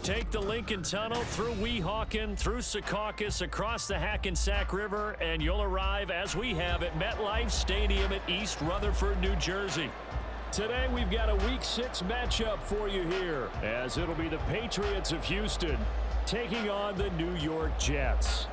Take the Lincoln Tunnel through Weehawken, through Secaucus, across the Hackensack River, and you'll arrive, as we have, at MetLife Stadium at East Rutherford, New Jersey. Today, we've got a Week 6 matchup for you here, as it'll be the Patriots of Houston taking on the New York Jets.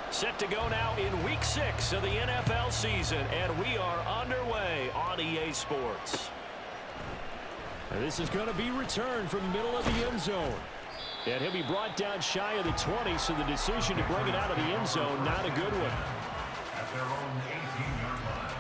Set to go now in Week 6 of the NFL season, and we are underway on EA Sports. This is going to be returned from the middle of the end zone. And he'll be brought down shy of the 20, so the decision to bring it out of the end zone, not a good one. At their own 18-yard line.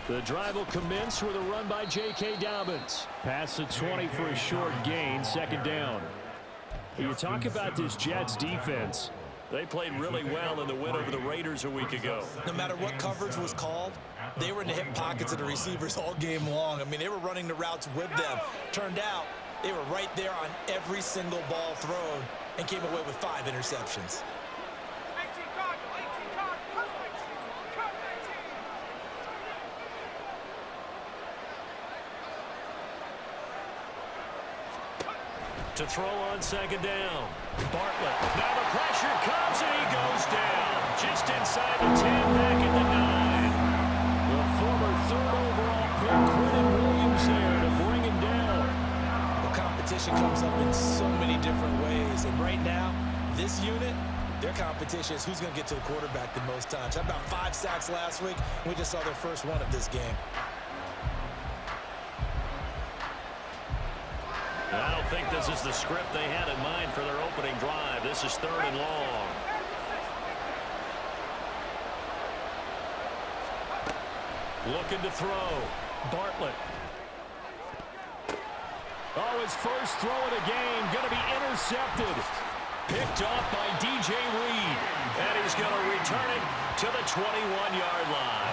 The drive will commence with a run by J.K. Dobbins. Past the 20 for a short gain, second down. You talk about this Jets defense. They played really well in the win over the Raiders a week ago. No matter what coverage was called, they were in the hip pockets of the receivers all game long. I mean, they were running the routes with them. Turned out, they were right there on every single ball thrown and came away with 5 interceptions. To throw on second down. Bartlett. Now the pressure comes and he goes down. Just inside the 10, back at the 9. The former 3rd overall pick, Quentin Williams there to bring him down. The competition comes up in so many different ways. And right now, this unit, their competition is who's going to get to the quarterback the most times. How about 5 sacks last week? We just saw their first one of this game. I don't think this is the script they had in mind for their opening drive. This is 3rd and long. Looking to throw. Bartlett. Oh, his first throw of the game going to be intercepted. Picked off by DJ Reed. And he's going to return it to the 21-yard line.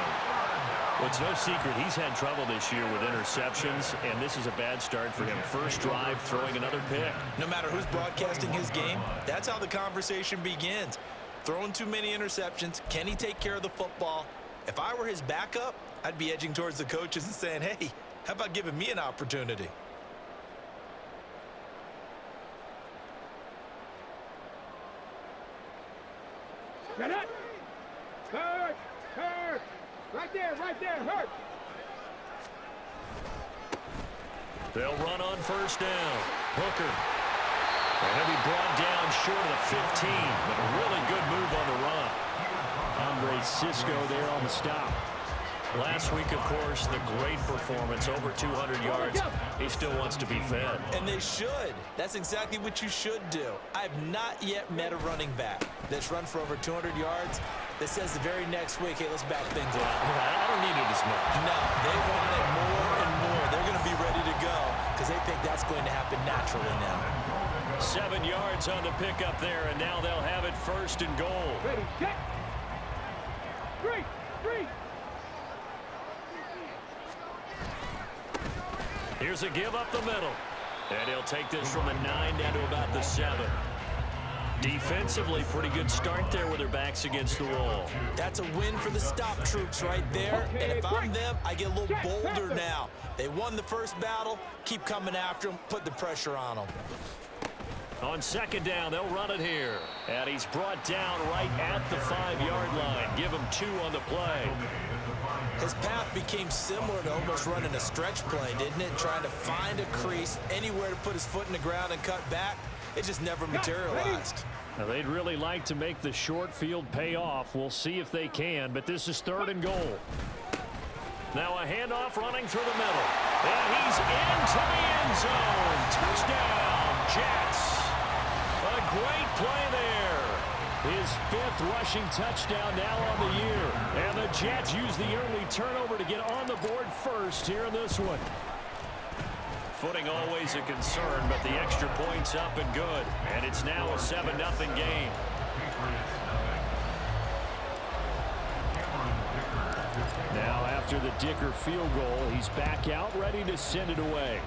Well, it's no secret he's had trouble this year with interceptions, and this is a bad start for him. First drive, throwing another pick. No matter who's broadcasting his game, that's how the conversation begins. Throwing too many interceptions, can he take care of the football? If I were his backup, I'd be edging towards the coaches and saying, hey, how about giving me an opportunity? Get it! Hurt! Hurt! Right there, hurt! They'll run on first down. Hooker. And he'll be brought down short of the 15, but a really good move on the run. Andre Cisco there on the stop. Last week, of course, the great performance, over 200 yards. He still wants to be fed. And they should. That's exactly what you should do. I have not yet met a running back that's run for over 200 yards that says the very next week, hey, let's back things up. I don't need it as much. No, they want it more and more. They're going to be ready to go because they think that's going to happen naturally now. 7 yards on the pickup there, and now they'll have it 1st and goal. Ready, check! 3! Here's a give up the middle. And he'll take this from the 9 down to about the 7. Defensively, pretty good start there with their backs against the wall. That's a win for the stop troops right there. And if I'm them, I get a little bolder now. They won the first battle. Keep coming after them. Put the pressure on them. On second down, they'll run it here. And he's brought down right at the 5-yard line. Give him 2 on the play. His path became similar to almost running a stretch play, didn't it? Trying to find a crease, anywhere to put his foot in the ground and cut back. It just never materialized. Now, they'd really like to make the short field pay off. We'll see if they can, but this is 3rd and goal. Now a handoff running through the middle. And he's into the end zone. Touchdown, Jets. A great play there. His 5th rushing touchdown now on the year. And the Jets use the early turnover to get on the board first here in this one. Footing always a concern, but the extra point's up and good. And it's now a 7-0 game. Now after the Dicker field goal, he's back out ready to send it away.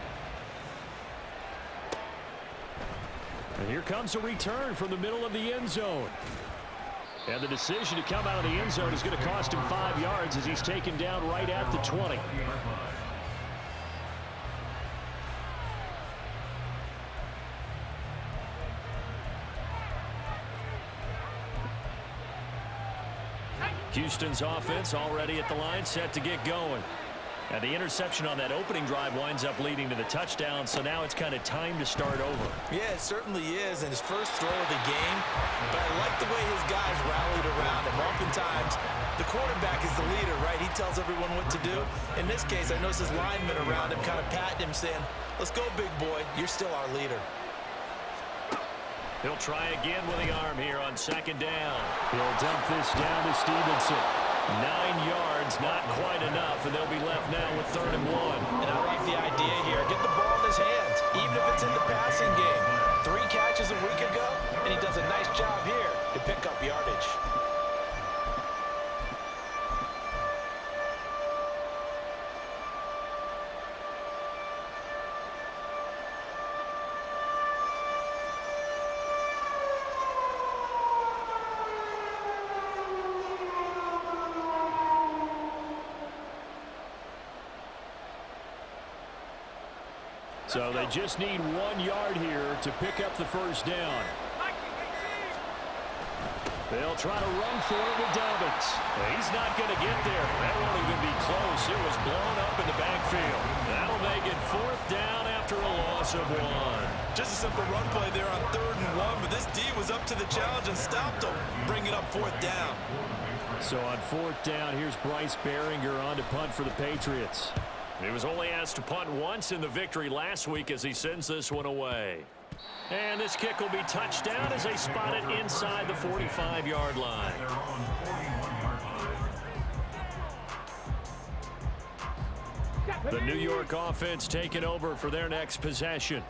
And here comes a return from the middle of the end zone. And the decision to come out of the end zone is going to cost him 5 yards as he's taken down right at the 20. Houston's offense already at the line, set to get going. And the interception on that opening drive winds up leading to the touchdown, so now it's kind of time to start over. Yeah, it certainly is, and his first throw of the game. But I like the way his guys rallied around him. Oftentimes, the quarterback is the leader, right? He tells everyone what to do. In this case, I noticed his linemen around him kind of patting him, saying, "Let's go, big boy. You're still our leader." He'll try again with the arm here on 2nd down. He'll dump this down to Stevenson. 9 yards, not quite enough, and they'll be left now with 3rd and 1. And I like the idea here. Get the ball in his hands, even if it's in the passing game. 3 catches a week ago, and he does a nice job here to pick up yardage. So they just need 1 yard here to pick up the 1st down. They'll try to run for it with Dobbins. He's not going to get there. That won't even be close. It was blown up in the backfield. That'll make it 4th down after a loss of 1. Just a simple run play there on 3rd and 1, but this D was up to the challenge and stopped him. Bring it up 4th down. So on 4th down, here's Bryce Baringer on to punt for the Patriots. He was only asked to punt once in the victory last week as he sends this one away. And this kick will be touchdown as they spot it inside the 45-yard line. The New York offense taking over for their next possession.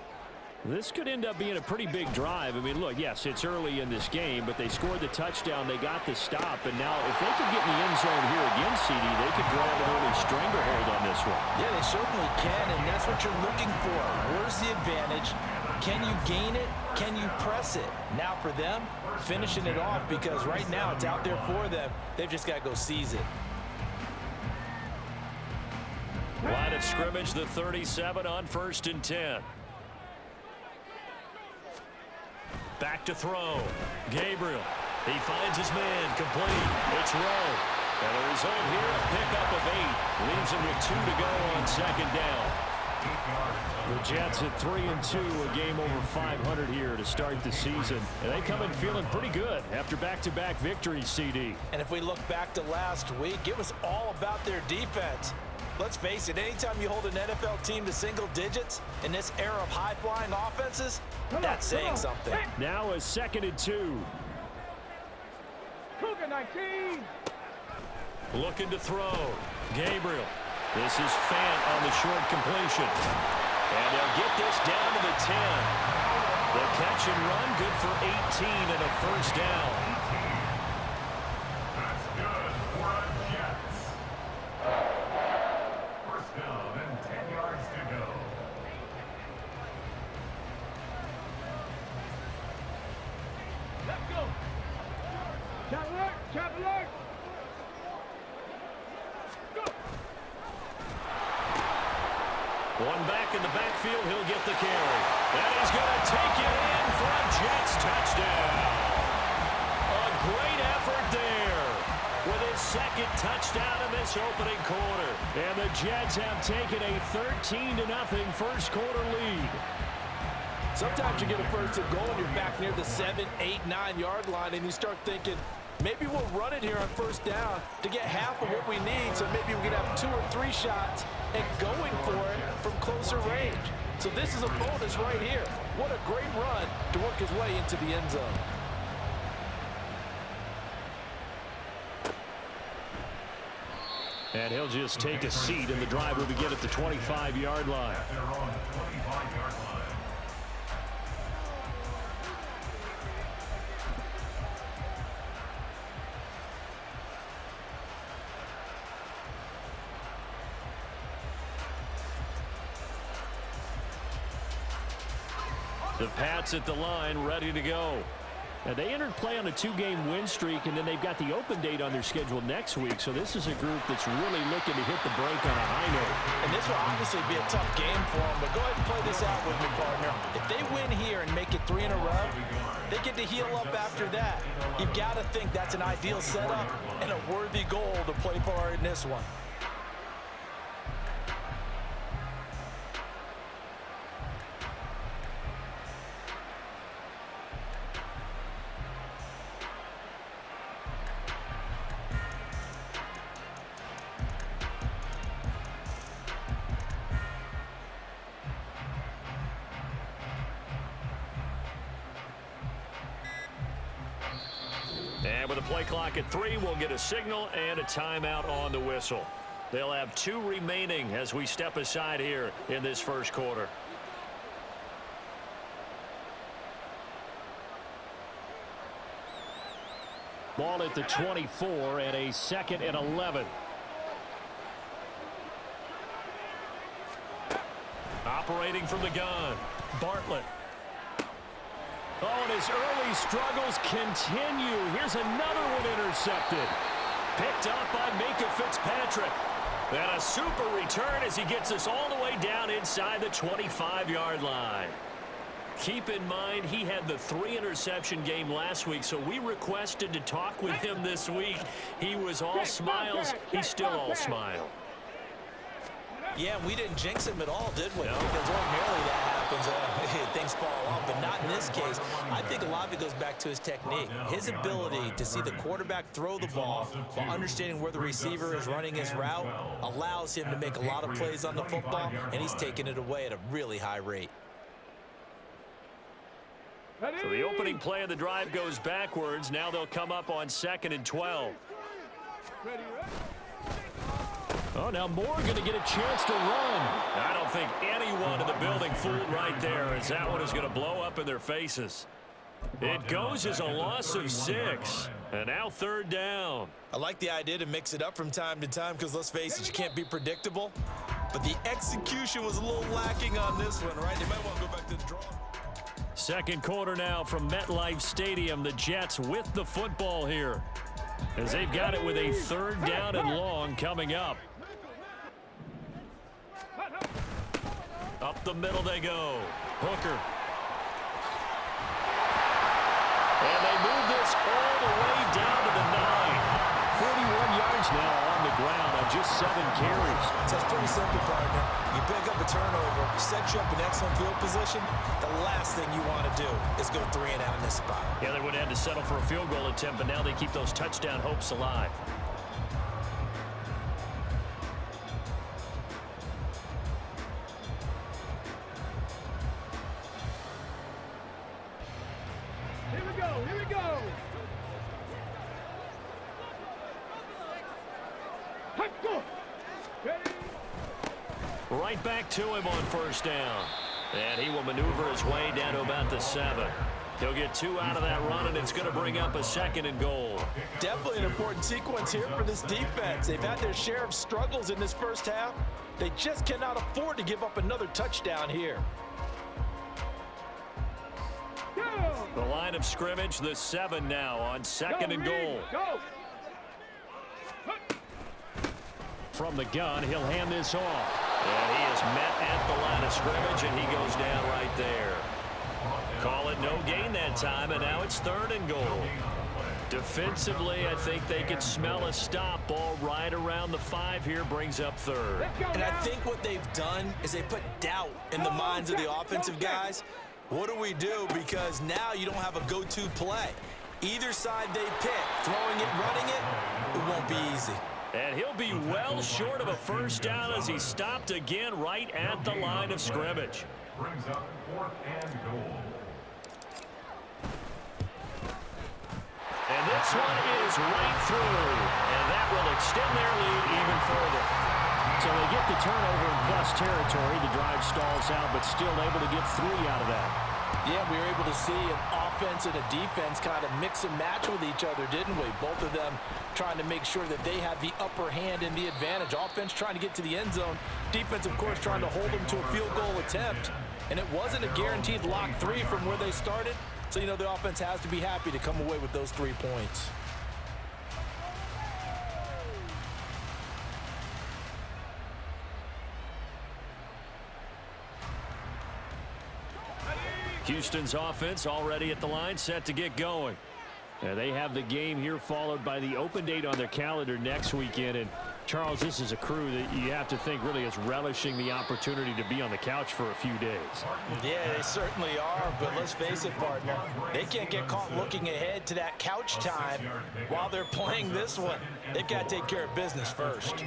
This could end up being a pretty big drive. I mean, look, yes, it's early in this game, but they scored the touchdown, they got the stop, and now if they could get in the end zone here again, CD, they could grab an early stranglehold on this one. Yeah, they certainly can, and that's what you're looking for. Where's the advantage? Can you gain it? Can you press it? Now for them, finishing it off, because right now it's out there for them. They've just got to go seize it. Line of scrimmage, the 37 on 1st and 10. Back to throw. Gabriel. He finds his man. Complete. It's Rowe. And the result here, a pickup of 8. Leaves him with 2 to go on 2nd down. The Jets at 3-2, a game over 500 here to start the season. And they come in feeling pretty good after back-to-back victories, CD. And if we look back to last week, it was all about their defense. Let's face it, anytime you hold an NFL team to single digits in this era of high-flying offenses, that's saying something. Now a 2nd and 2. Cougar 19. Looking to throw. Gabriel. This is Fant on the short completion. And they'll get this down to the 10. The catch and run good for 18 and a 1st down. That's good for a Jets. 1st down and 10 yards to go. Let's go. Chop alert. Chop alert. Go. One back in the backfield. He'll get the carry. And he's going to take it in for a Jets touchdown. A great effort there with his 2nd touchdown in this opening quarter. And the Jets have taken a 13-0 first quarter lead. Sometimes you get a first and goal and you're back near the 7, 8, 9-yard line, and you start thinking, maybe we'll run it here on first down to get half of what we need, so maybe we can have 2 or 3 shots and going for it from closer range. So this is a bonus right here. What a great run to work his way into the end zone. And he'll just take a seat, and the drive will begin at the 25-yard line. At their own 25-yard line. The Pats at the line, ready to go. Now, they entered play on a 2-game win streak, and then they've got the open date on their schedule next week. So this is a group that's really looking to hit the break on a high note. And this will obviously be a tough game for them, but go ahead and play this out with me, partner. If they win here and make it 3 in a row, they get to heal up after that. You've got to think that's an ideal setup and a worthy goal to play for in this one. And with a play clock at 3, we'll get a signal and a timeout on the whistle. They'll have 2 remaining as we step aside here in this first quarter. Ball at the 24 and a 2nd and 11. Operating from the gun, Bartlett. Oh, and his early struggles continue. Here's another one intercepted. Picked up by Minkah Fitzpatrick. And a super return as he gets us all the way down inside the 25-yard line. Keep in mind, he had the 3-interception game last week, so we requested to talk with him this week. He was all smiles. He's still all smile. Yeah, we didn't jinx him at all, did we? No. Because ordinarily that happens, things fall off, but not in this case. I think a lot of it goes back to his technique. His ability to see the quarterback throw the ball while understanding where the receiver is running his route allows him to make a lot of plays on the football, and he's taking it away at a really high rate. So the opening play of the drive goes backwards. Now they'll come up on 2nd and 12. Oh, now Moore going to get a chance to run. I don't think anyone in the building fooled right there, as that one is going to blow up in their faces. It goes as a loss of 6, and now 3rd down. I like the idea to mix it up from time to time because, let's face it, you can't be predictable. But the execution was a little lacking on this one, right? They might want to go back to the draw. Second quarter now from MetLife Stadium. The Jets with the football here, as they've got it with a 3rd down and long coming up. Up the middle they go. Hooker. And they move this all the way down to the 9. 41 yards now on the ground on just 7 carries. So it's pretty simple, partner. You pick up a turnover, set you up in excellent field position. The last thing you want to do is go 3 and out in this spot. Yeah, they would have had to settle for a field goal attempt, but now they keep those touchdown hopes alive. Here we go. Ready? Right back to him on 1st down. And he will maneuver his way down to about the 7. He'll get 2 out of that run, and it's going to bring up a 2nd and goal. Definitely an important sequence here for this defense. They've had their share of struggles in this first half. They just cannot afford to give up another touchdown here. The line of scrimmage, the 7 now on 2nd and goal. Go. From the gun, he'll hand this off. And he is met at the line of scrimmage, and he goes down right there. Call it no gain that time, and now it's 3rd and goal. Defensively, I think they can smell a stop. Ball right around the 5 here, brings up 3rd. And I think what they've done is they put doubt in the minds of the offensive guys. What do we do? Because now you don't have a go-to play. Either side they pick, throwing it, running it won't be easy. And he'll be well short of a first down as he stopped again right at the line of scrimmage. Brings up 4th and goal. And this one is right through. And that will extend their lead even further. So they get the turnover in plus territory. The drive stalls out, but still able to get 3 out of that. Yeah, we were able to see an offense and a defense kind of mix and match with each other, didn't we? Both of them trying to make sure that they have the upper hand and the advantage. Offense trying to get to the end zone. Defense, of course, trying to hold them to a field goal attempt. And it wasn't a guaranteed lock 3 from where they started. So, you know, the offense has to be happy to come away with those 3 points. Houston's offense already at the line, set to get going. They have the game here followed by the open date on their calendar next weekend. And Charles, this is a crew that you have to think really is relishing the opportunity to be on the couch for a few days. Yeah, they certainly are, but let's face it, partner. They can't get caught looking ahead to that couch time while they're playing this one. They've got to take care of business first.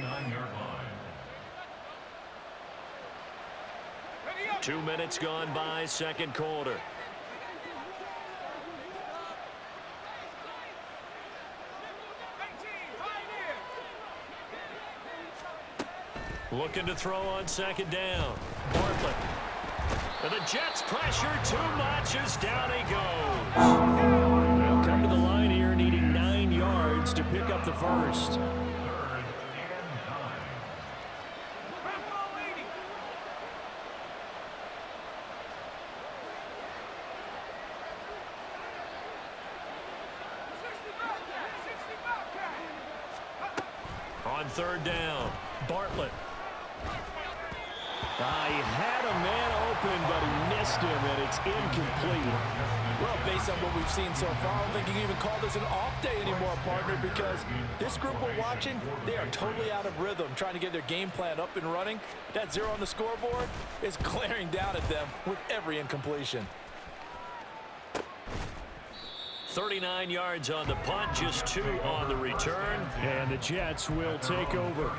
2 minutes gone by, second quarter. Looking to throw on second down. Bartlett. And the Jets pressure too much as down he goes. They'll come to the line here needing 9 yards to pick up the first. On third down, Bartlett. He had a man open, but he missed him, and it's incomplete. Well, based on what we've seen so far, I don't think you can even call this an off day anymore, partner, because this group we're watching, they are totally out of rhythm, trying to get their game plan up and running. That 0 on the scoreboard is glaring down at them with every incompletion. 39 yards on the punt, just 2 on the return, and the Jets will take over.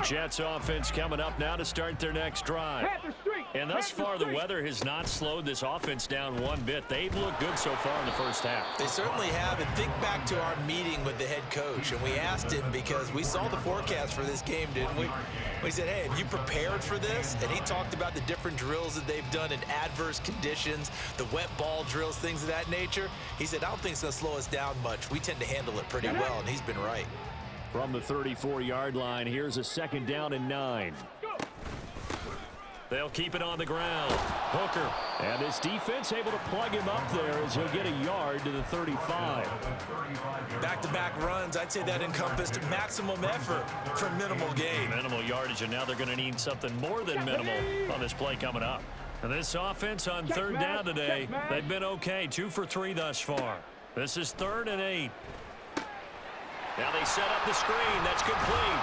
Jets offense coming up now to start their next drive. And thus far, the weather has not slowed this offense down one bit. They've looked good so far in the first half. They certainly have. And think back to our meeting with the head coach. And we asked him because we saw the forecast for this game, didn't we? We said, hey, have you prepared for this? And he talked about the different drills that they've done in adverse conditions, the wet ball drills, things of that nature. He said, I don't think it's going to slow us down much. We tend to handle it pretty well, and he's been right. From the 34-yard line, here's a second down and 9. They'll keep it on the ground. Hooker. And his defense able to plug him up there as he'll get a yard to the 35. Back-to-back runs, I'd say that encompassed maximum effort for minimal gain. Minimal yardage, and now they're going to need something more than minimal on this play coming up. And this offense on third down today, they've been okay. 2 for 3 thus far. This is 3rd and 8. Now they set up the screen. That's complete.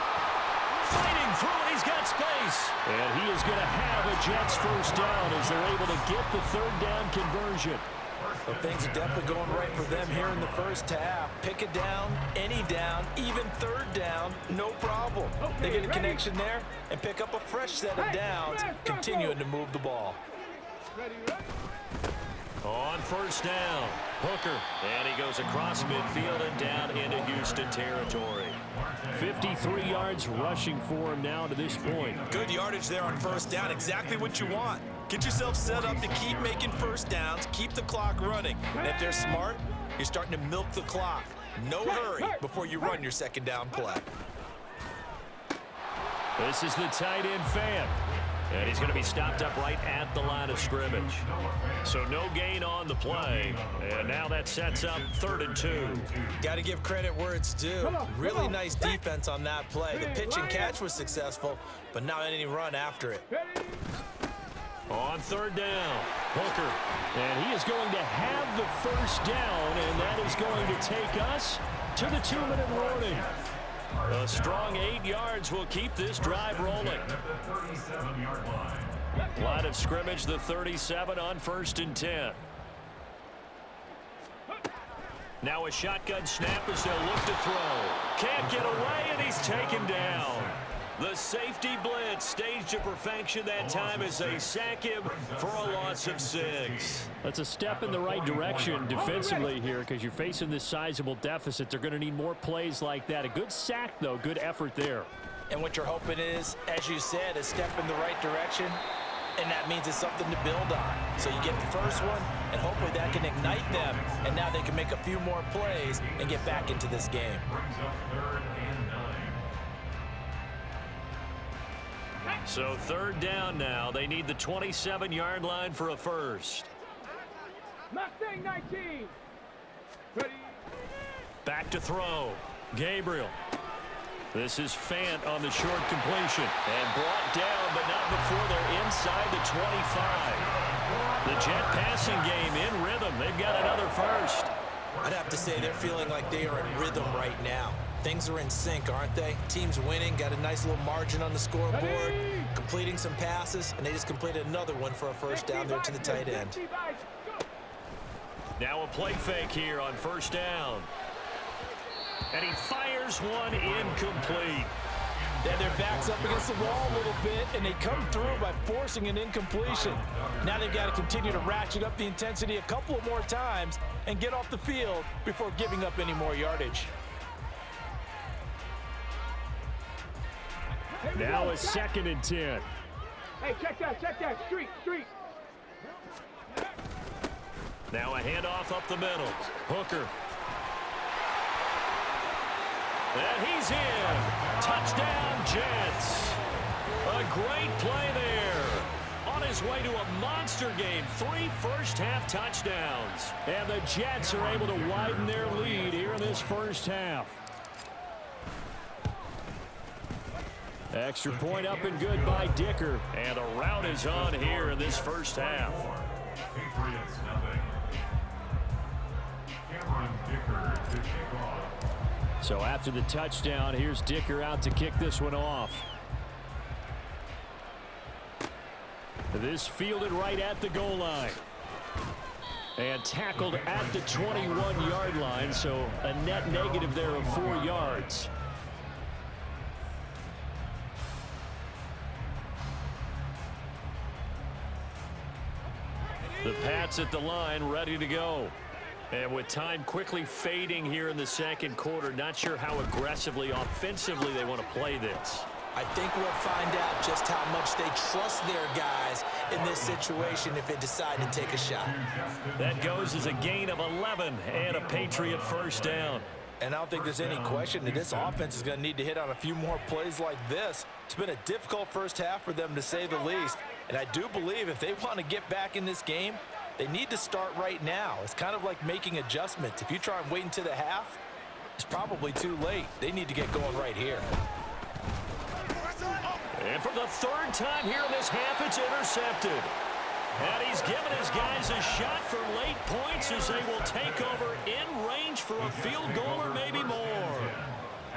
Fighting through. He's got space. And he is going to have a Jets first down as they're able to get the third down conversion. Well, things are definitely going right for them here in the first half. Pick a down, any down, even third down, no problem. They get a connection there and pick up a fresh set of downs, continuing to move the ball. On first down, Hooker, and he goes across midfield and down into Houston territory. 53 yards rushing for him now to this point. Good yardage there on first down, exactly what you want. Get yourself set up to keep making first downs, keep the clock running. And if they're smart, you're starting to milk the clock. No hurry before you run your second down play. This is the tight end fan. And he's going to be stopped up right at the line of scrimmage. So no gain on the play. And now that sets up 3rd and 2. Got to give credit where it's due. Really nice defense on that play. The pitch and catch was successful, but not any run after it. On third down, Hooker. And he is going to have the first down, and that is going to take us to the 2-minute warning. A strong 8 yards will keep this drive rolling. At the 37-yard line. Line of scrimmage, the 37 on 1st and 10. Now a shotgun snap as they'll look to throw. Can't get away, and he's taken down. The safety blitz staged to perfection that time as they sack him for a loss of 6. That's a step in the right direction defensively here because you're facing this sizable deficit. They're going to need more plays like that. A good sack, though. Good effort there. And what you're hoping is, as you said, a step in the right direction, and that means it's something to build on. So you get the first one, and hopefully that can ignite them, and now they can make a few more plays and get back into this game. Brings up 3rd and 9. So 3rd down now. They need the 27-yard line for a first. Mustang 19. Ready. Back to throw. Gabriel. This is Fant on the short completion. And brought down, but not before they're inside the 25. The Jet passing game in rhythm. They've got another first. I'd have to say they're feeling like they are in rhythm right now. Things are in sync, aren't they? Team's winning, got a nice little margin on the scoreboard, completing some passes, and they just completed another one for a first down there to the tight end. Now a play fake here on 1st down. And he fires one incomplete. Then their backs up against the wall a little bit, and they come through by forcing an incompletion. Now they've got to continue to ratchet up the intensity a couple of more times and get off the field before giving up any more yardage. Now a 2nd and 10. Hey, check that. Street. Now a handoff up the middle. Hooker. And he's in. Touchdown, Jets. A great play there. On his way to a monster game. 3 first-half touchdowns. And the Jets are able to widen their lead here in this first half. Extra point up and good by Dicker. And a rout is on here in this first half. Patriots nothing. Cameron Dicker to kick off. So after the touchdown, here's Dicker out to kick this one off. This fielded right at the goal line. And tackled at the 21-yard line, so a net negative there of 4 yards. The Pats at the line, ready to go. And with time quickly fading here in the 2nd quarter, not sure how aggressively, offensively they want to play this. I think we'll find out just how much they trust their guys in this situation if they decide to take a shot. That goes as a gain of 11 and a Patriot first down. And I don't think there's any question that this offense is going to need to hit on a few more plays like this. It's been a difficult first half for them, to say the least. And I do believe if they want to get back in this game, they need to start right now. It's kind of like making adjustments. If you try and wait until the half, it's probably too late. They need to get going right here. And for the 3rd time here in this half, it's intercepted. And he's given his guys a shot for late points as they will take over in range for a field goal or maybe more.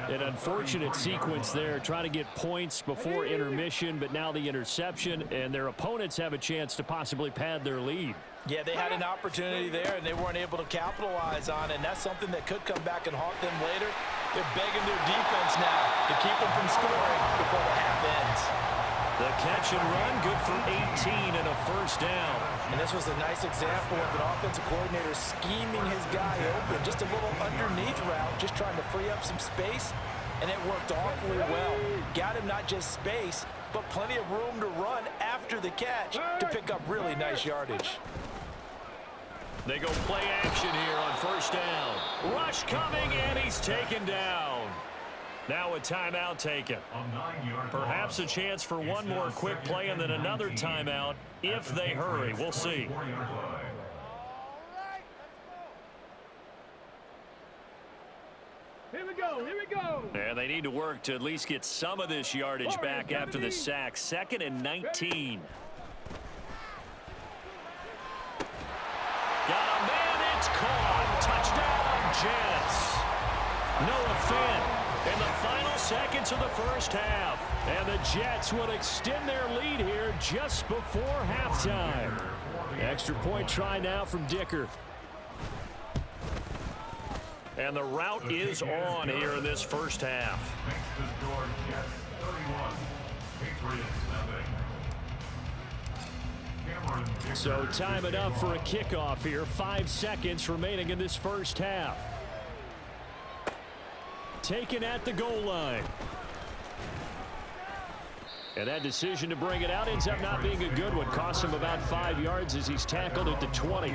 An unfortunate sequence there, trying to get points before intermission, but now the interception, and their opponents have a chance to possibly pad their lead. Yeah, they had an opportunity there, and they weren't able to capitalize on it, and that's something that could come back and haunt them later. They're begging their defense now to keep them from scoring before the half ends. The catch and run, good for 18 and a first down. And this was a nice example of an offensive coordinator scheming his guy open. Just a little underneath route, just trying to free up some space, and it worked awfully well. Got him not just space, but plenty of room to run after the catch to pick up really nice yardage. They go play action here on first down. Rush coming, and he's taken down. Now a timeout taken. Perhaps a chance for one more quick play and then another timeout if they hurry. We'll see. Here we go. And they need to work to at least get some of this yardage back after the sack. 2nd and 19. Jets. Noah Fant in the final seconds of the first half. And the Jets will extend their lead here just before halftime. Extra point try now from Dicker. And the route is on here in this first half. Thanks to George Jets 31. Patriots nothing. So time it up for a kickoff here. 5 seconds remaining in this first half. Taken at the goal line. And that decision to bring it out ends up not being a good one. Costs him about 5 yards as he's tackled at the 20.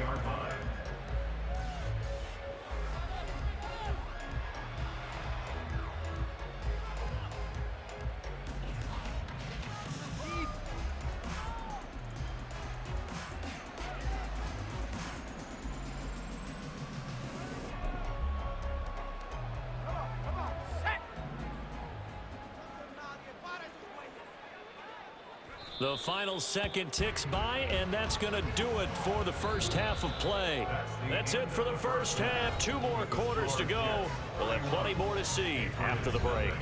The final second ticks by, and that's going to do it for the first half of play. That's it for the first half. 2 more quarters to go. We'll have plenty more to see after the break.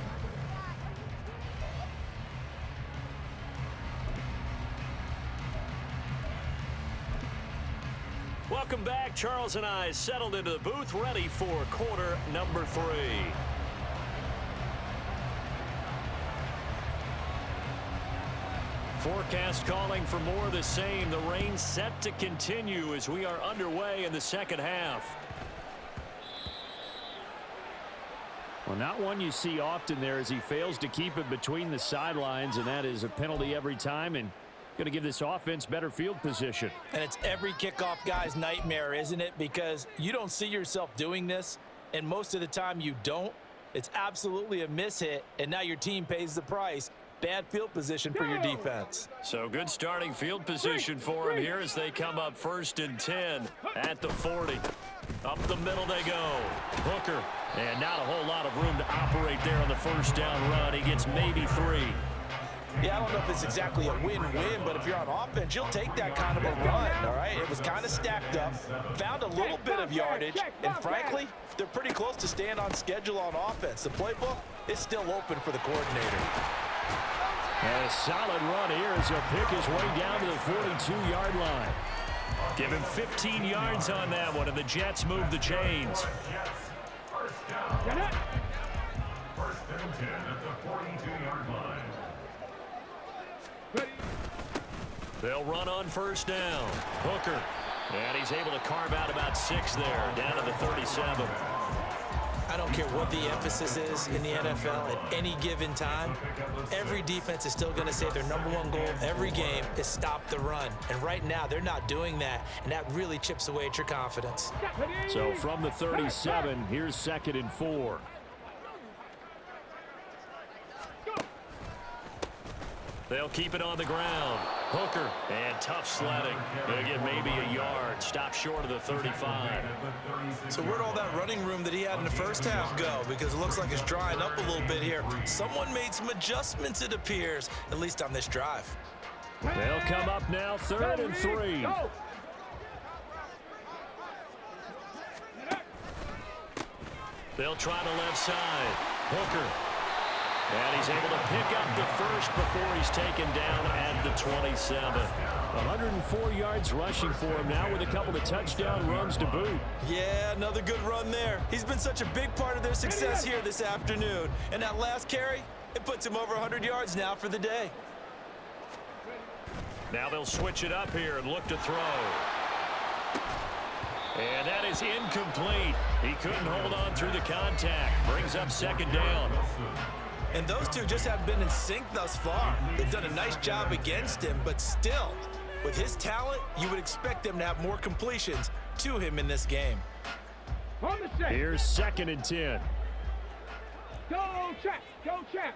Welcome back. Charles and I settled into the booth, ready for quarter number 3. Forecast calling for more of the same. The rain set to continue as we are underway in the second half. Well, not one you see often there as he fails to keep it between the sidelines, and that is a penalty every time and going to give this offense better field position. And it's every kickoff guy's nightmare, isn't it? Because you don't see yourself doing this, and most of the time you don't. It's absolutely a mishit, and now your team pays the price. Bad field position for your defense. So good starting field position for him here as they come up 1st and 10 at the 40. Up the middle they go. Hooker. And not a whole lot of room to operate there on the first down run. He gets maybe 3. Yeah, I don't know if it's exactly a win-win, but if you're on offense, you'll take that kind of a run, all right? It was kind of stacked up, found a little bit of yardage, and frankly, they're pretty close to staying on schedule on offense. The playbook is still open for the coordinator. And a solid run here as he'll pick his way down to the 42-yard line. Give him 15 yards on that one, and the Jets move the chains. First down. 1st and 10 at the 42-yard line. They'll run on 1st down. Hooker. And he's able to carve out about 6 there, down to the 37. I don't care what the emphasis is in the NFL at any given time. Every defense is still going to say their #1 goal every game is stop the run. And right now, they're not doing that, and that really chips away at your confidence. So from the 37, here's 2nd and 4. They'll keep it on the ground. Hooker, and tough sledding. He'll get maybe a yard. Stop short of the 35. So where'd all that running room that he had in the first half go? Because it looks like it's drying up a little bit here. Someone made some adjustments, it appears, at least on this drive. They'll come up now 3rd and 3. They'll try the left side. Hooker. And he's able to pick up the first before he's taken down at the 27. 104 yards rushing for him now with a couple of touchdown runs to boot. Yeah, another good run there. He's been such a big part of their success here this afternoon. And that last carry, it puts him over 100 yards now for the day. Now they'll switch it up here and look to throw. And that is incomplete. He couldn't hold on through the contact. Brings up 2nd down. And those two just haven't been in sync thus far. They've done a nice job against him, but still, with his talent, you would expect them to have more completions to him in this game. Here's 2nd and 10. Go, check. Go, check.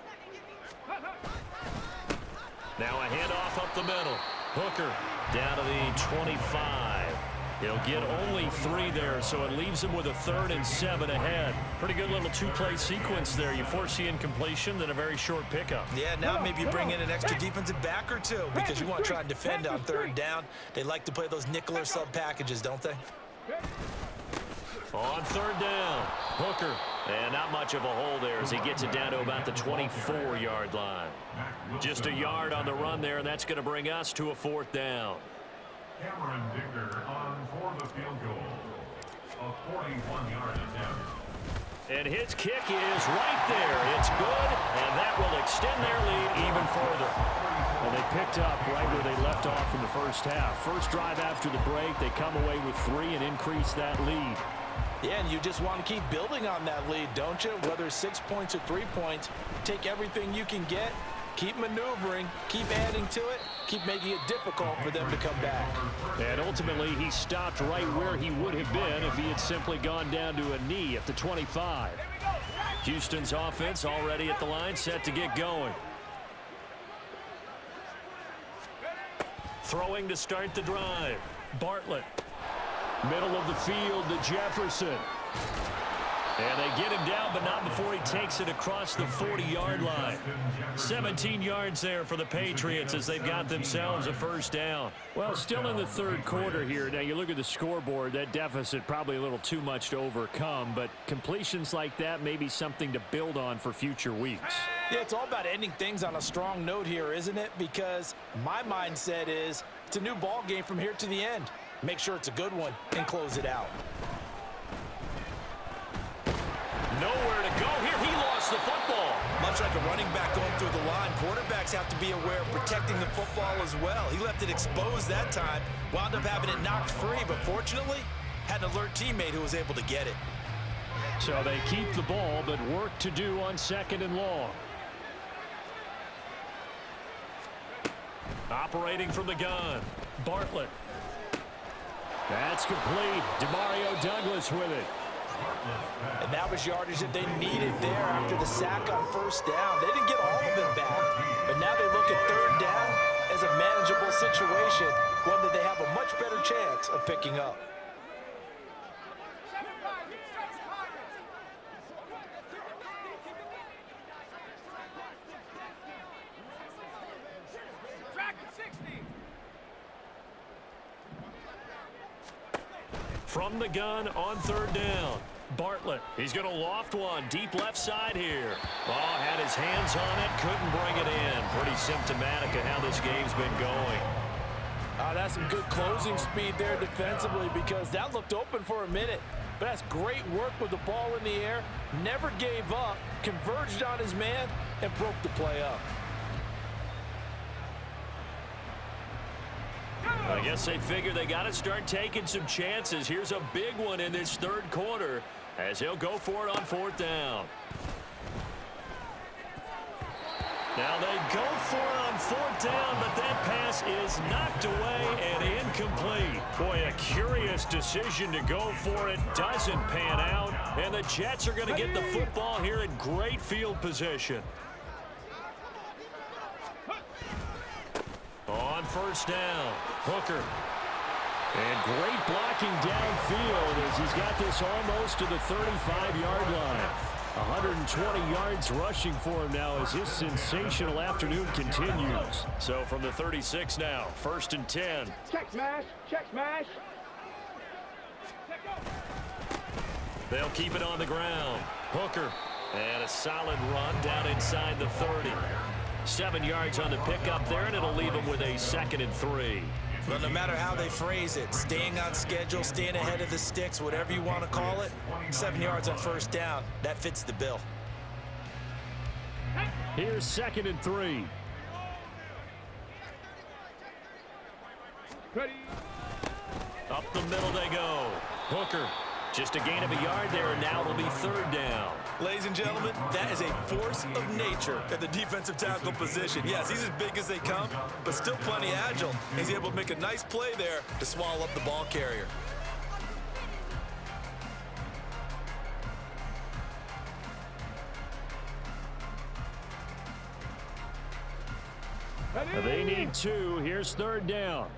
Now a handoff up the middle. Hooker down to the 25. He'll get only 3 there, so it leaves him with a 3rd and 7 ahead. Pretty good little 2-play sequence there. You force the incompletion, then a very short pickup. Yeah, now maybe you bring in an extra defensive back or 2 because you want to try and defend on 3rd down. They like to play those nickel or sub packages, don't they? On third down, Hooker. And not much of a hole there as he gets it down to about the 24-yard line. Just a yard on the run there, and that's going to bring us to a fourth down. Cameron Dicker on for the field goal. A 41-yard attempt. And his kick is right there. It's good, and that will extend their lead even further. Well, they picked up right where they left off in the first half. First drive after the break, they come away with 3 and increase that lead. Yeah, and you just want to keep building on that lead, don't you? Whether it's 6 points or 3 points, take everything you can get, keep maneuvering, keep adding to it, keep making it difficult for them to come back. And ultimately, he stopped right where he would have been if he had simply gone down to a knee at the 25. Houston's offense already at the line, set to get going. Throwing to start the drive. Bartlett. Middle of the field to Jefferson. And they get him down, but not before he takes it across the 40-yard line. 17 yards there for the Patriots as they've got themselves a first down. Well, still in the third quarter here. Now, you look at the scoreboard, that deficit probably a little too much to overcome, but completions like that may be something to build on for future weeks. Yeah, it's all about ending things on a strong note here, isn't it? Because my mindset is it's a new ball game from here to the end. Make sure it's a good one and close it out. Nowhere to go here. He lost the football. Much like a running back going through the line, quarterbacks have to be aware of protecting the football as well. He left it exposed that time, wound up having it knocked free, but fortunately, had an alert teammate who was able to get it. So they keep the ball, but work to do on second and long. Operating from the gun, Bartlett. That's complete. Demario Douglas with it. And that was yardage that they needed there after the sack on first down. They didn't get all of it back, but now they look at third down as a manageable situation, one that they have a much better chance of picking up. From the gun on third down. Bartlett. He's going to loft one deep left side here. Oh, had his hands on it. Couldn't bring it in. Pretty symptomatic of how this game's been going. That's some good closing speed there defensively because that looked open for a minute. But that's great work with the ball in the air. Never gave up. Converged on his man and broke the play up. I guess they figure they got to start taking some chances. Here's a big one in this third quarter as he'll go for it on fourth down. Now they go for it on fourth down, but that pass is knocked away and incomplete. Boy, a curious decision to go for it. Doesn't pan out, and the Jets are going to get the football here in great field position. On first down, Hooker. And great blocking downfield as he's got this almost to the 35-yard line. 120 yards rushing for him now as his sensational afternoon continues. So from the 36 now, first and 10. Check smash, check smash. They'll keep it on the ground. Hooker. And a solid run down inside the 30. 7 yards on the pickup there, and it'll leave him with a 2nd and 3. Well, no matter how they phrase it, staying on schedule, staying ahead of the sticks, whatever you want to call it, 7 yards on first down, that fits the bill. Here's 2nd and 3. Ready. Up the middle they go. Hooker. Just a gain of a yard there, and now it'll be third down. Ladies and gentlemen, that is a force of nature at the defensive tackle position. Yes, he's as big as they come, but still plenty agile. He's able to make a nice play there to swallow up the ball carrier. They need 2. Here's third down.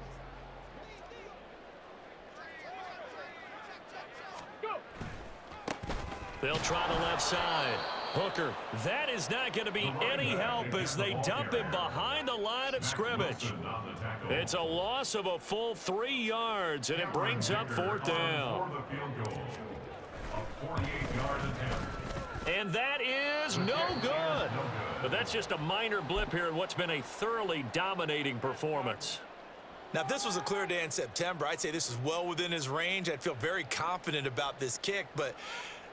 They'll try the left side. Hooker. That is not going to be any help as they dump him behind the line of scrimmage. It's a loss of a full 3 yards, and it brings up fourth down. And that is no good. But that's just a minor blip here in what's been a thoroughly dominating performance. Now, if this was a clear day in September, I'd say this is well within his range. I'd feel very confident about this kick, but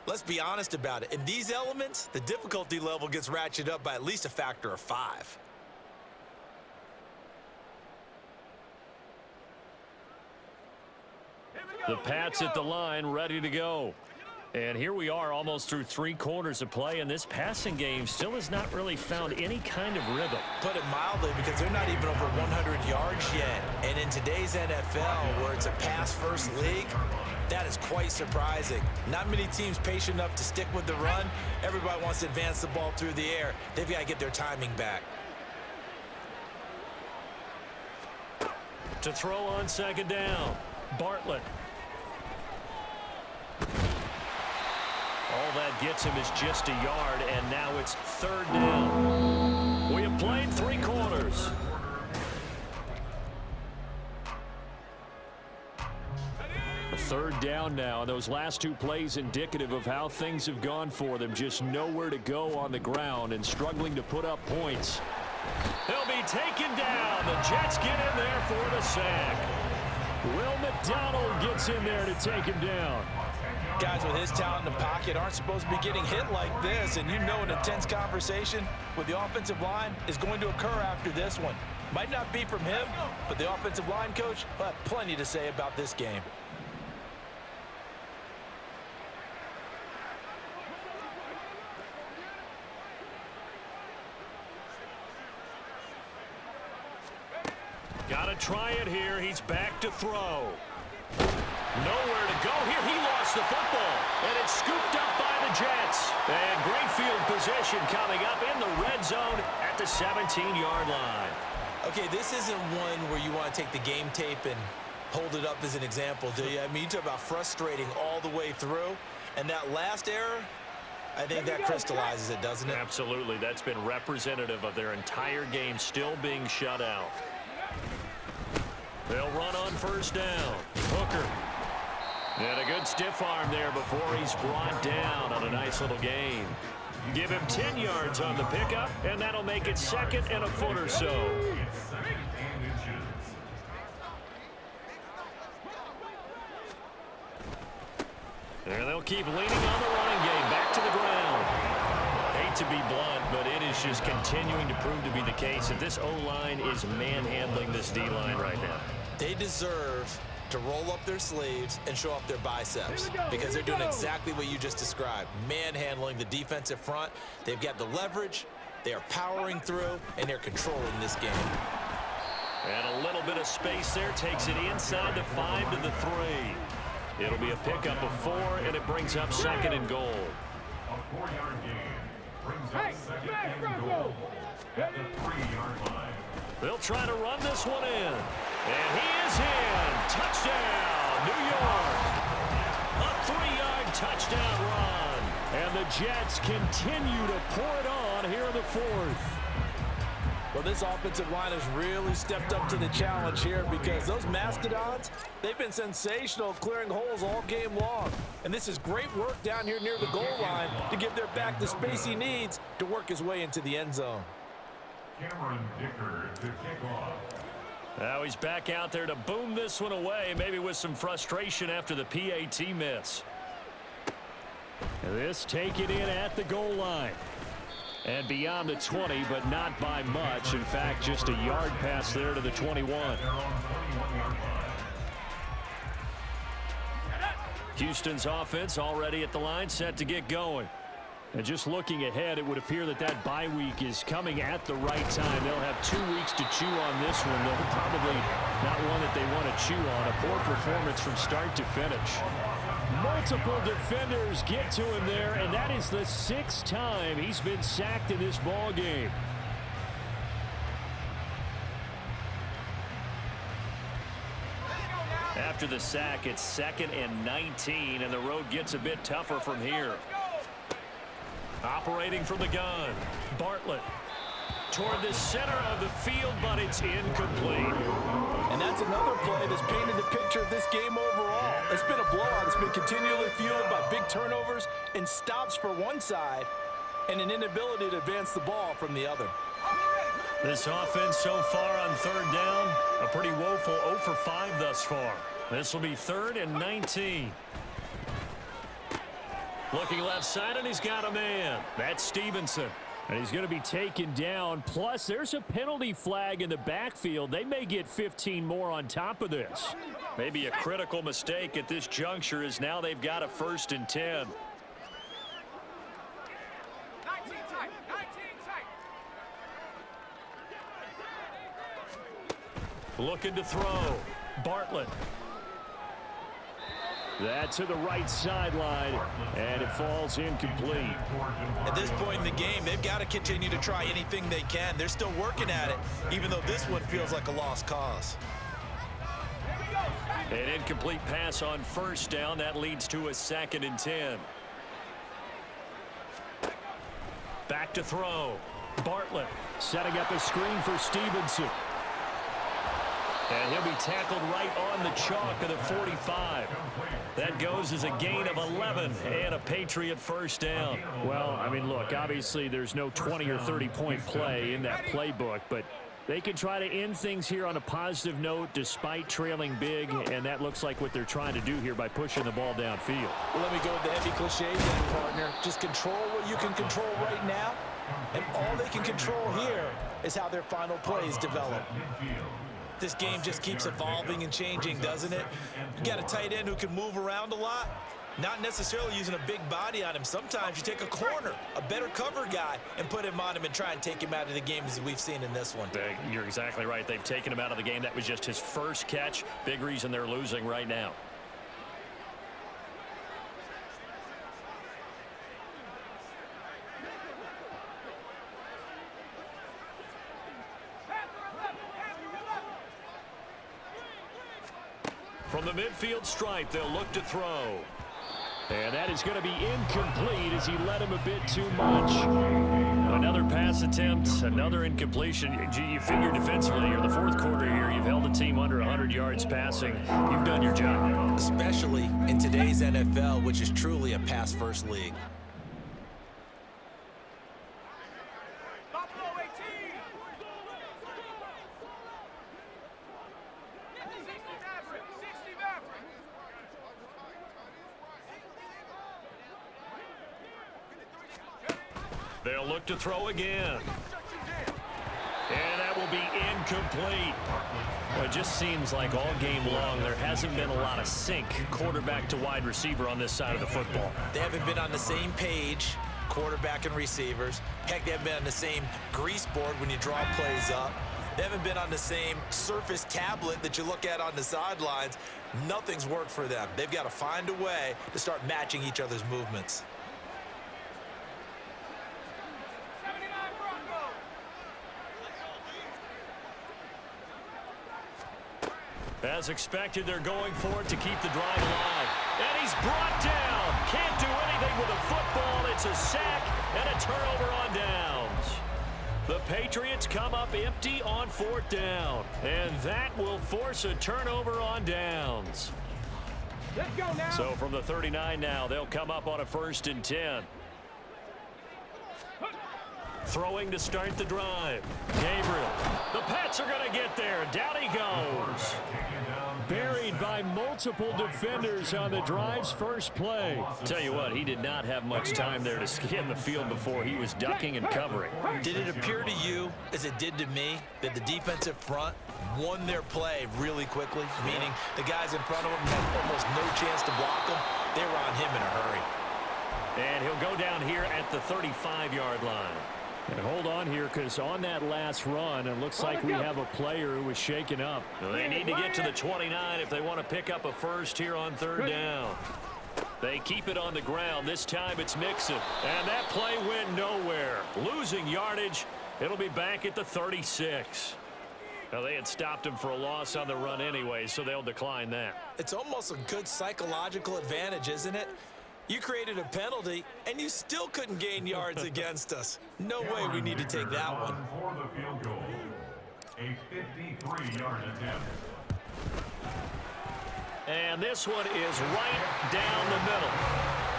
let's be honest about it. In these elements, the difficulty level gets ratcheted up by at least a factor of 5. The Pats at the line, ready to go. And here we are almost through 3 quarters of play, and this passing game still has not really found any kind of rhythm. Put it mildly, because they're not even over 100 yards yet. And in today's NFL, where it's a pass-first league, that is quite surprising. Not many teams patient enough to stick with the run. Everybody wants to advance the ball through the air. They've got to get their timing back. To throw on second down, Bartlett. All that gets him is just a yard, and now it's 3rd down. We have played 3 quarters. A 3rd down now. Those last 2 plays indicative of how things have gone for them. Just nowhere to go on the ground and struggling to put up points. He'll be taken down. The Jets get in there for the sack. Will McDonald gets in there to take him down. Guys with his talent in the pocket aren't supposed to be getting hit like this, and you know an intense conversation with the offensive line is going to occur after this one. Might not be from him, but the offensive line coach will have plenty to say about this game. Got to try it here. He's back to throw. Nowhere to go here. He lost the football, and it's scooped up by the Jets. And great field position coming up in the red zone at the 17-yard line. Okay, this isn't one where you want to take the game tape and hold it up as an example, do you? I mean, you talk about frustrating all the way through, and that last error, I think that crystallizes it, doesn't it? Absolutely. That's been representative of their entire game still being shut out. They'll run on 1st down. Hooker. And a good stiff arm there before he's brought down on a nice little gain. Give him 10 yards on the pickup, and that'll make it 2nd and a foot or so. And they'll keep leaning on the running game. Back to the ground. Hate to be blunt, but it is just continuing to prove to be the case that this O-line is manhandling this D-line right now. They deserve to roll up their sleeves and show up their biceps because they're doing exactly what you just described, manhandling the defensive front. They've got the leverage, they are powering through, and they're controlling this game. And a little bit of space there takes it inside the 5 to the 3. It'll be a pickup of 4, and it brings up 2nd and goal. A 4-yard gain brings up 2nd and goal at the 3-yard line. They'll try to run this one in. And he is in. Touchdown, New York. A 3-yard touchdown run. And the Jets continue to pour it on here in the 4th. Well, this offensive line has really stepped up to the challenge here because those Mastodons, they've been sensational clearing holes all game long. And this is great work down here near the goal line to give their back the space he needs to work his way into the end zone. Cameron Dicker to kick off. Now he's back out there to boom this one away, maybe with some frustration after the PAT miss. This taken in at the goal line. And beyond the 20, but not by much. In fact, just a yard pass there to the 21. Houston's offense already at the line, set to get going. And just looking ahead, it would appear that that bye week is coming at the right time. They'll have 2 weeks to chew on this one. They'll probably not one that they want to chew on. A poor performance from start to finish. Multiple defenders get to him there, and that is the 6th time he's been sacked in this ball game. After the sack, it's 2nd and 19, and the road gets a bit tougher from here. Operating from the gun, Bartlett toward the center of the field, but it's incomplete. And that's another play that's painted the picture of this game overall. It's been a blowout. It's been continually fueled by big turnovers and stops for one side and an inability to advance the ball from the other. This offense so far on third down, a pretty woeful 0 for 5 thus far. This will be 3rd and 19. Looking left side, and he's got a man. That's Stevenson. And he's going to be taken down. Plus, there's a penalty flag in the backfield. They may get 15 more on top of this. Maybe a critical mistake at this juncture is now they've got a 1st and 10. Looking to throw. Bartlett. That to the right sideline, and it falls incomplete. At this point in the game, they've got to continue to try anything they can. They're still working at it, even though this one feels like a lost cause. An incomplete pass on 1st down. That leads to a 2nd and 10. Back to throw. Bartlett setting up a screen for Stevenson. And he'll be tackled right on the chalk of the 45. That goes as a gain of 11 and a Patriot 1st down. Well, I mean, look, obviously there's no 20 or 30-point play in that playbook, but they can try to end things here on a positive note despite trailing big, and that looks like what they're trying to do here by pushing the ball downfield. Well, let me go with the heavy cliche then, partner. Just control what you can control right now, and all they can control here is how their final plays develop. This game just keeps evolving and changing, doesn't it? You got a tight end who can move around a lot, not necessarily using a big body on him. Sometimes you take a corner, a better cover guy, and put him on him and try and take him out of the game as we've seen in this one. You're exactly right. They've taken him out of the game. That was just his 1st catch. Big reason they're losing right now. From the midfield stripe, they'll look to throw. And that is going to be incomplete as he led him a bit too much. Another pass attempt, another incompletion. You figure defensively, you're the 4th quarter here. You've held the team under 100 yards passing. You've done your job. Especially in today's NFL, which is truly a pass-first league. They'll look to throw again. And that will be incomplete. Well, it just seems like all game long there hasn't been a lot of sync quarterback to wide receiver on this side of the football. They haven't been on the same page, quarterback and receivers. Heck, they haven't been on the same grease board when you draw plays up. They haven't been on the same surface tablet that you look at on the sidelines. Nothing's worked for them. They've got to find a way to start matching each other's movements. As expected, they're going for it to keep the drive alive. And he's brought down. Can't do anything with a football. It's a sack and a turnover on downs. The Patriots come up empty on 4th down. And that will force a turnover on downs. Let's go now. So from the 39 now, they'll come up on a 1st and 10. Throwing to start the drive. Gabriel. The Pats are going to get there. Down he goes. Buried by multiple defenders on the drive's first play. Tell you what, he did not have much time there to scan the field before he was ducking and covering. Did it appear to you, as it did to me, that the defensive front won their play really quickly? Meaning the guys in front of him had almost no chance to block him. They were on him in a hurry. And he'll go down here at the 35-yard line. And hold on here, because on that last run, it looks like we have a player who was shaken up. They need to get to the 29 if they want to pick up a 1st here on 3rd down. They keep it on the ground. This time it's Mixon. And that play went nowhere. Losing yardage. It'll be back at the 36. Now, they had stopped him for a loss on the run anyway, so they'll decline that. It's almost a good psychological advantage, isn't it? You created a penalty, and you still couldn't gain yards against us. No way we need to take that one. For the field goal, a 53-yard attempt. And this one is right down the middle.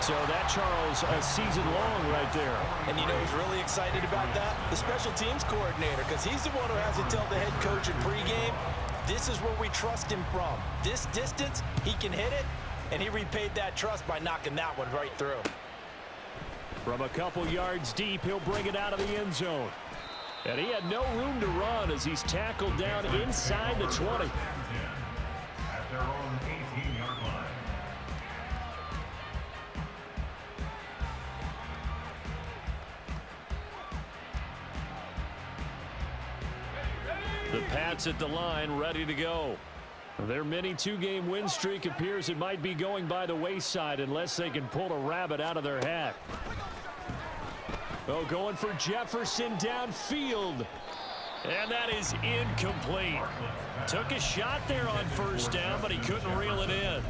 So that, Charles, a season long right there. And you know who's really excited about that? The special teams coordinator, because he's the one who has to tell the head coach in pregame, this is where we trust him from. This distance, he can hit it, and he repaid that trust by knocking that one right through. From a couple yards deep, he'll bring it out of the end zone. And he had no room to run as he's tackled down inside the 20. At their own 18-yard line. The Pats at the line, ready to go. Their mini two-game win streak appears it might be going by the wayside unless they can pull a rabbit out of their hat. Oh, going for Jefferson downfield. And that is incomplete. Took a shot there on first down, but he couldn't reel it in.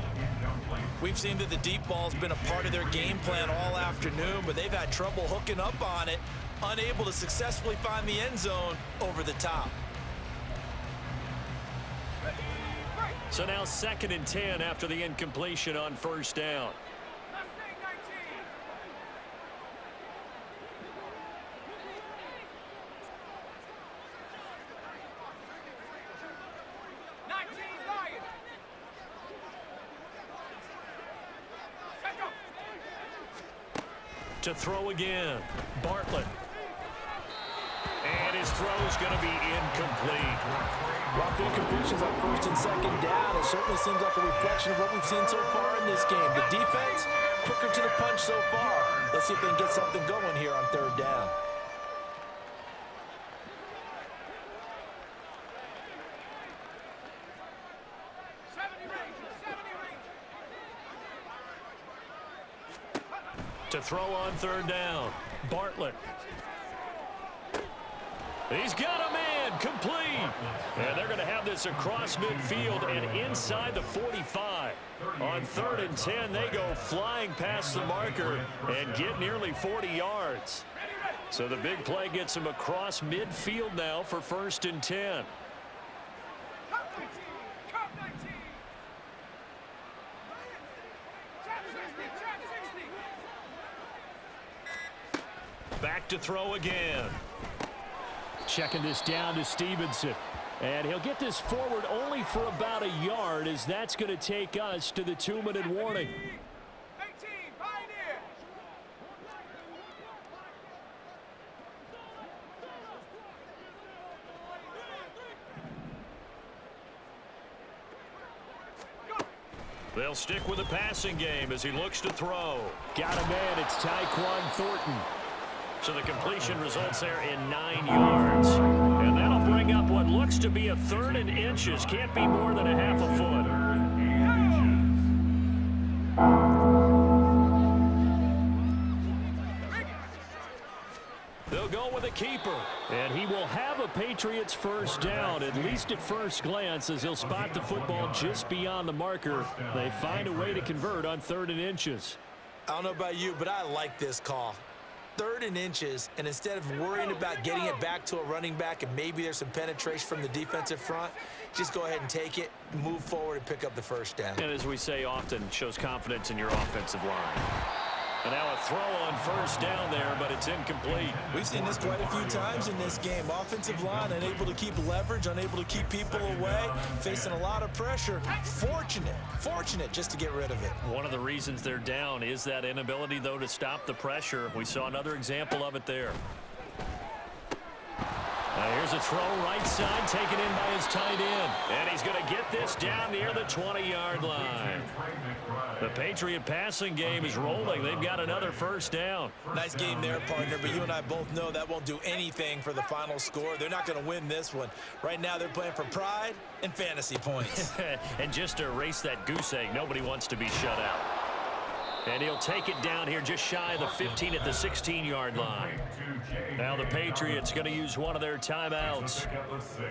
We've seen that the deep ball's been a part of their game plan all afternoon, but they've had trouble hooking up on it, unable to successfully find the end zone over the top. So now 2nd and 10 after the incompletion on first down. To throw again, Bartlett. And his throw's going to be incomplete. Rough incompletions on 1st and 2nd down. It certainly seems like a reflection of what we've seen so far in this game. The defense, quicker to the punch so far. Let's see if they can get something going here on 3rd down. To throw on 3rd down, Bartlett. He's got a man, complete. And they're going to have this across midfield and inside the 45. On 3rd and 10, they go flying past the marker and get nearly 40 yards. So the big play gets them across midfield now for 1st and 10. Back to throw again. Checking this down to Stevenson. And he'll get this forward only for about a yard, as that's going to take us to the 2-minute warning. They'll stick with the passing game as he looks to throw. Got a man, it's Tyquan Thornton. So the completion results there in 9 yards. And that'll bring up what looks to be a 3rd and inches. Can't be more than a half a foot. They'll go with a keeper. And he will have a Patriots first down, at least at first glance, as he'll spot the football just beyond the marker. They find a way to convert on 3rd and inches. I don't know about you, but I like this call. 3rd and inches, and instead of worrying about getting it back to a running back and maybe there's some penetration from the defensive front, just go ahead and take it, move forward, and pick up the first down. And as we say often, shows confidence in your offensive line. And now a throw on first down there, but it's incomplete. We've seen this quite a few times in this game. Offensive line unable to keep leverage, unable to keep people away, facing a lot of pressure. Fortunate just to get rid of it. One of the reasons they're down is that inability, though, to stop the pressure. We saw another example of it there. Here's a throw right side, taken in by his tight end. And he's going to get this down near the 20-yard line. The Patriot passing game is rolling. They've got another first down. Nice game there, partner, but you and I both know that won't do anything for the final score. They're not going to win this one. Right now, they're playing for pride and fantasy points. And just to erase that goose egg, nobody wants to be shut out. And he'll take it down here just shy of the 15 at the 16-yard line. Now the Patriots going to use one of their timeouts,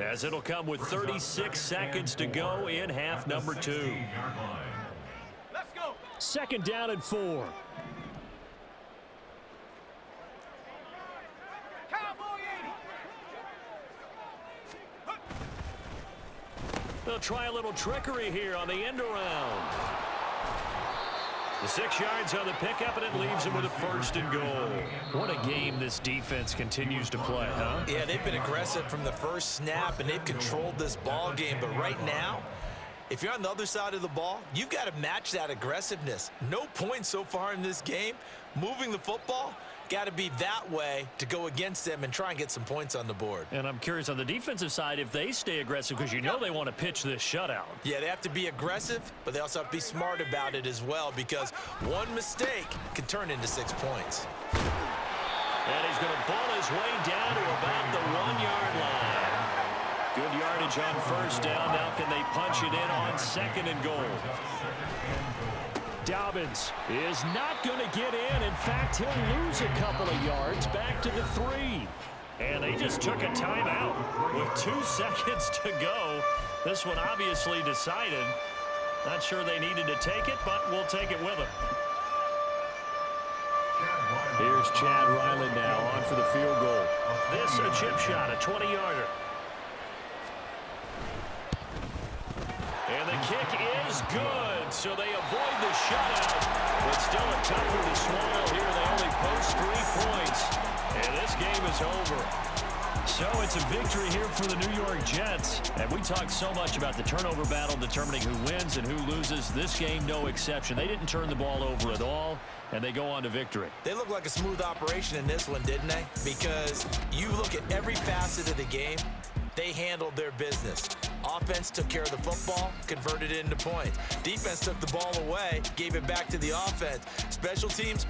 as it'll come with 36 seconds to go in half number 2. Let's go. 2nd down and 4. They'll try a little trickery here on the end around. The 6 yards on the pickup, and it leaves them with a 1st and goal. What a game this defense continues to play, huh? Yeah, they've been aggressive from the first snap, and they've controlled this ball game. But right now, if you're on the other side of the ball, you've got to match that aggressiveness. No points so far in this game. Moving the football, got to be that way to go against them and try and get some points on the board. And I'm curious on the defensive side if they stay aggressive, because you know they want to pitch this shutout. Yeah, they have to be aggressive, but they also have to be smart about it as well, because one mistake can turn into 6 points. And he's going to ball his way down to about the 1-yard line. Good yardage on 1st down. Now can they punch it in on 2nd and goal? Dobbins is not going to get in. In fact, he'll lose a couple of yards back to the 3. And they just took a timeout with 2 seconds to go. This one obviously decided. Not sure they needed to take it, but we'll take it with them. Here's Chad Ryland now on for the field goal. This a chip shot, a 20-yarder. And the kick is good, so they avoid the shutout. But still a tough one to swallow here. They only post 3 points, and this game is over. So it's a victory here for the New York Jets. And we talked so much about the turnover battle determining who wins and who loses. This game, no exception. They didn't turn the ball over at all, and they go on to victory. They look like a smooth operation in this one, didn't they? Because you look at every facet of the game, they handled their business. Offense took care of the football, converted it into points. Defense took the ball away, gave it back to the offense. Special teams